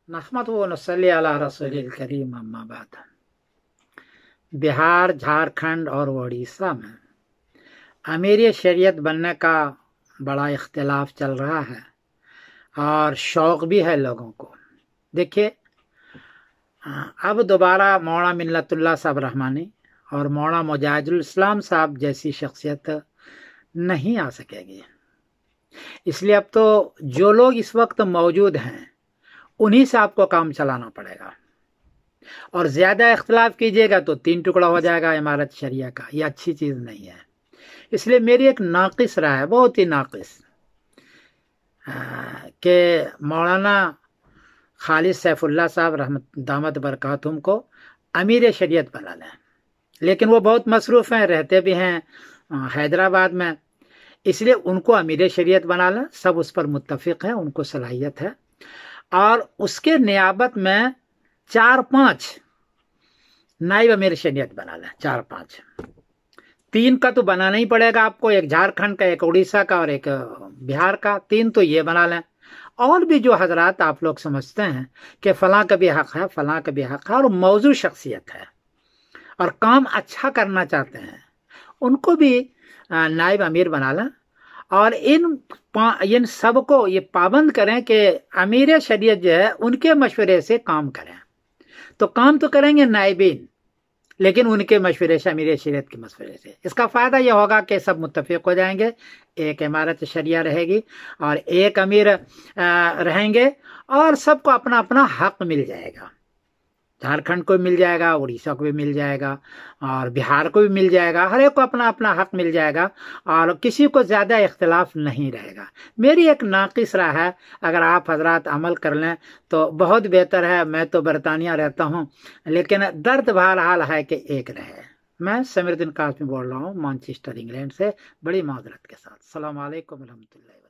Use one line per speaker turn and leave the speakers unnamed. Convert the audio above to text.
नहमदुहु व नसल्ली अला रसूलिल करीम अम्मा बाद। बिहार, झारखंड और उड़ीसा में अमीरी शरीयत बनने का बड़ा इख्तिलाफ चल रहा है और शौक़ भी है लोगों को। देखिए, अब दोबारा मौलाना मिन्नतुल्लाह साहब रहमानी और मौलाना मुजाहिदुल इस्लाम साहब जैसी शख्सियत नहीं आ सकेगी। इसलिए अब तो जो लोग इस वक्त मौजूद हैं उन्हीं से आपको काम चलाना पड़ेगा, और ज़्यादा इख्तिलाफ कीजिएगा तो 3 टुकड़ा हो जाएगा इमारत शरिया का। ये अच्छी चीज़ नहीं है। इसलिए मेरी एक नाक़िस राय है, बहुत ही नाक़िस, कि मौलाना खालिद सैफुल्लाह साहब रहमत दामत बरकातुहुम को अमीर शरीयत बना लें। लेकिन वो बहुत मसरूफ़ हैं, रहते भी हैं हैदराबाद में, इसलिए उनको अमीर शरीयत बना लें। सब उस पर मुत्तफ़िक़ हैं, उनको सलाहियत है। और उसके नियाबत में 4-5 नाइब अमीर शरीयत बना लें। 4-5, 3 का तो बनाना ही पड़ेगा आपको, एक झारखंड का, एक उड़ीसा का और एक बिहार का। 3 तो ये बना लें। और भी जो हजरात आप लोग समझते हैं कि फ़लाँ का भी हक़ है, फ़लाँ का भी हक़ है और मौजू शख्सियत है और काम अच्छा करना चाहते हैं, उनको भी नाइब अमीर बना लें। और इन सब को ये पाबंद करें कि अमीर शरीयत जो है उनके मशवरे से काम करें। तो काम तो करेंगे नाइबीन, लेकिन उनके मशवरे से, अमीर शरीयत के मशवरे से। इसका फ़ायदा यह होगा कि सब मुत्तफ़िक़ हो जाएंगे, एक इमारत शरिया रहेगी और एक अमीर रहेंगे और सबको अपना अपना हक़ मिल जाएगा। झारखंड को भी मिल जाएगा, उड़ीसा को भी मिल जाएगा और बिहार को भी मिल जाएगा। हर एक को अपना अपना हक़ मिल जाएगा और किसी को ज़्यादा इख्तिलाफ नहीं रहेगा। मेरी एक नाक़िस राय है, अगर आप हजरात अमल कर लें तो बहुत बेहतर है। मैं तो बरतानिया रहता हूँ, लेकिन दर्द बहरहाल है कि एक रहे। मैं समीरुद्दीन कासमी बोल रहा हूँ, मैनचेस्टर इंग्लैंड से, बड़ी माजरत के साथ। अस्सलाम वालेकुम रहमतुल्लाहि।